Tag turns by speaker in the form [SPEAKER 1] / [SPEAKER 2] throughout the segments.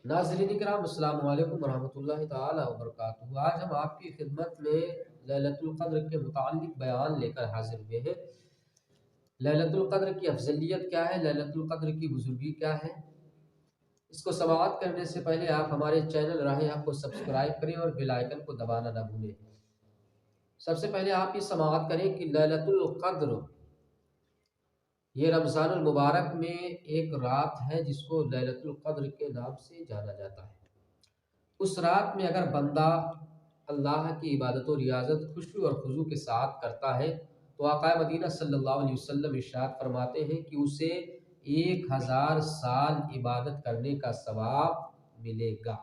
[SPEAKER 1] नाज़रीन किराम अस्सलाम वालेकुम वरहमतुल्लाहि ताला वबरकातुहू। आज हम आपकी खिदमत में लैलतुल क़द्र के मुताल्लिक़ बयान लेकर हाजिर हुए हैं। लैलतुल क़द्र की अफजलियत क्या है, लैलतुल क़द्र की बुजुर्गी क्या है, इसको समाअत करने से पहले आप हमारे चैनल राह हक़ को सब्सक्राइब करें और बेल आइकन को दबाना ना भूलें। सबसे पहले आप ये समाअत करें कि लैलतुल क़द्र ये रमज़ानुल मुबारक में एक रात है जिसको लैलतुल क़द्र के नाम से जाना जाता है। उस रात में अगर बंदा अल्लाह की इबादत और रियाज़त खुशू और खुजू के साथ करता है तो आक़ा मदीना सल्लल्लाहु अलैहि वसल्लम इरशाद फरमाते हैं कि उसे 1000 साल इबादत करने का सवाब मिलेगा।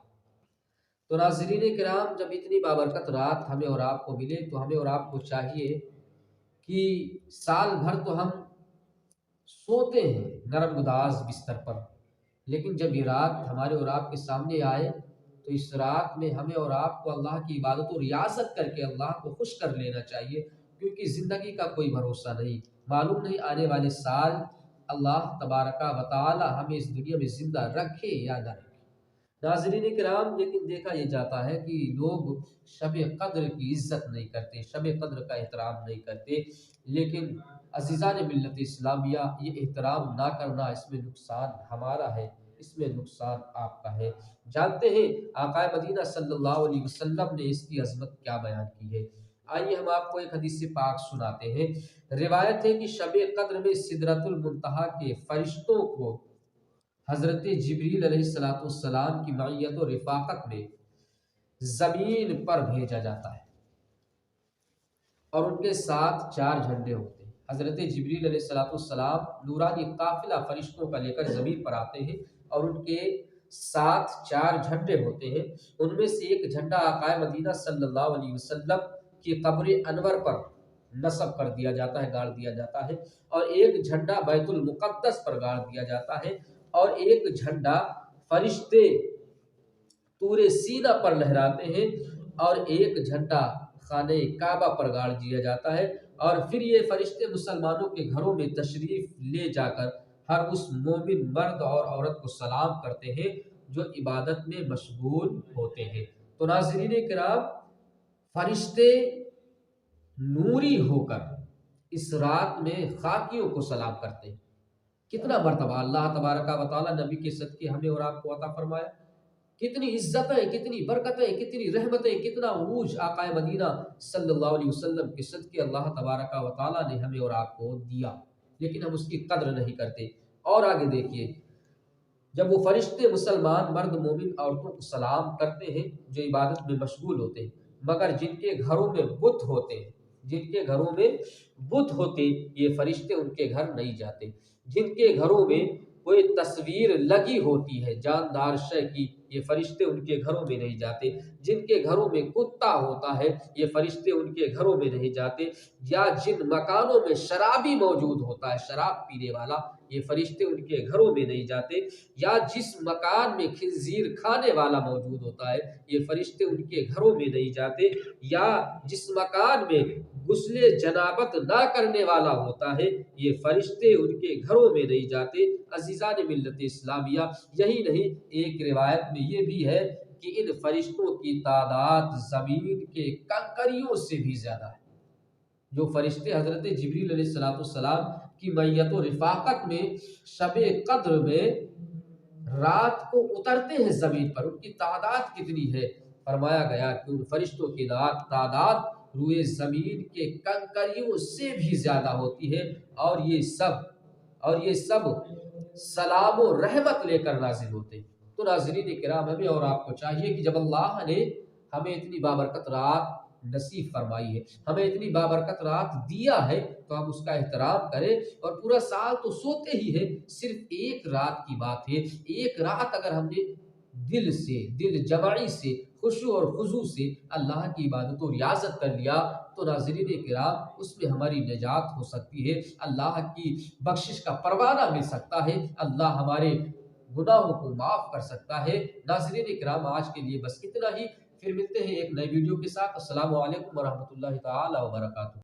[SPEAKER 1] तो नाज़रीन किराम, जब इतनी बाबरकत रात हमें और आपको मिले तो हमें और आपको चाहिए कि साल भर तो हम सोते हैं नरम गुदाज बिस्तर पर, लेकिन जब ये रात हमारे और आपके सामने आए तो इस रात में हमें और आपको अल्लाह की इबादत और रियाज़त करके अल्लाह को खुश कर लेना चाहिए, क्योंकि ज़िंदगी का कोई भरोसा नहीं, मालूम नहीं आने वाले साल अल्लाह तबारका व तआला हमें इस दुनिया में ज़िंदा रखे या ना रखे। नाज़रीन किराम, लेकिन देखा ये जाता है कि लोग शब कद्र की इज़्ज़त नहीं करते, शब कद्र का एहतराम नहीं करते, लेकिन अज़ीज़ान मिल्लत इस्लामिया, ये एहतराम ना करना, इसमें नुकसान हमारा है, इसमें नुकसान आपका है। जानते हैं आक़ा मदीना सल्लल्लाहु अलैहि वसल्लम ने इसकी अज़मत क्या बयान की है। आइए हम आपको एक हदीस पाक सुनाते हैं। रिवायत है कि शब कद्र में सिदरतुल मुंतहा के फरिश्तों को हज़रत जिब्रील अलैहिस्सलाम की मइयत और रिफ़ाक़त में ज़मीन पर भेजा जाता है और उनके साथ 4 झंडे होते हैं। हज़रत जिब्रील अलैहिस्सलाम नूरानी काफ़िला फरिश्तों का लेकर ज़मीन पर आते हैं और उनके साथ 4 झंडे होते हैं। उनमें से एक झंडा आक़ा मदीना सल्लल्लाहु अलैहि वसल्लम की क़ब्र अनवर पर नस्ब कर दिया जाता है, गाड़ दिया जाता है, और एक झंडा बैतुल मुक़द्दस पर गाड़ दिया जाता है, और एक झंडा फरिश्ते तूरे सीना पर लहराते हैं, और एक झंडा खाने काबा पर गाड़ दिया जाता है। और फिर ये फरिश्ते मुसलमानों के घरों में तशरीफ ले जाकर हर उस मोमिन मर्द और औरत को सलाम करते हैं जो इबादत में मशगूल होते हैं। तो नाज़रीन किराम, फरिश्ते नूरी होकर इस रात में खाकियों को सलाम करते हैं। कितना मर्तबा अल्लाह तबारका व तआला नबी के सदके हमें और आपको अता फरमाया, कितनी इज्जतें, कितनी बरकतें, कितनी रहमतें, कितना उरूज आक़ा मदीना सल्लल्लाहु अलैहि वसल्लम के सदके अल्लाह तबारका व तआला ने हमें और आपको दिया, लेकिन हम उसकी कद्र नहीं करते। और आगे देखिए, जब वो फरिश्ते मुसलमान मर्द मोमिन औरतों को सलाम करते हैं जो इबादत में मशगूल होते हैं, मगर जिनके घरों में बुत होते हैं, जिनके घरों में बुत होते, ये फरिश्ते उनके घर नहीं जाते। जिनके घरों में कोई तस्वीर लगी होती है जानदार शय की, ये फरिश्ते उनके घरों में नहीं जाते। जिनके घरों में कुत्ता होता है, ये फरिश्ते उनके घरों में नहीं जाते। या जिन मकानों में शराबी मौजूद होता है, शराब पीने वाला, ये फरिश्ते उनके घरों में नहीं जाते। या जिस मकान में खिंजीर खाने वाला मौजूद होता है, ये फरिश्ते उनके घरों में नहीं जाते। या जिस मकान में गुस्ले जनाबत ना करने वाला होता है, ये फरिश्ते उनके घरों में नहीं जाते। अज़ीज़ान मिल्लत इस्लामिया, यही नहीं, एक रिवायत में ये भी है कि इन फरिश्तों की तादाद ज़मीन के कंकरियों से भी ज़्यादा है। जो फरिश्ते हज़रत जिब्रील अलैहिस्सलाम की मइयत और रिफ़ाक़त में शब कद्र में रात को उतरते हैं ज़मीन पर, उनकी तादाद कितनी है। फरमाया गया कि उन फरिश्तों की तादाद रुए ज़मीन के कंकरियों से भी ज़्यादा होती है, और ये सब सलाम और रहमत लेकर नाज़िल होते हैं। तो नाज़रीन किराम, हमें और आपको चाहिए कि जब अल्लाह ने हमें इतनी बाबरकत रात नसीब फरमाई है, हमें इतनी बाबरकत रात दिया है, तो हम उसका एहतराम करें। और पूरा साल तो सोते ही है, सिर्फ एक रात की बात है, एक रात अगर हमने दिल से, दिल जमाई से, खुशू और खुजू से अल्लाह की इबादत और रियाज़त कर लिया, तो नाज़रीन किराम, उसमें हमारी निजात हो सकती है, अल्लाह की बख्शिश का परवाना मिल सकता है, अल्लाह हमारे गुनाहों को माफ़ कर सकता है। नाज़रीन किराम, आज के लिए बस इतना ही। फिर मिलते हैं एक नई वीडियो के साथ। अस्सलामु अलैकुम वरहमतुल्लाहि ताला वबरकातुहू।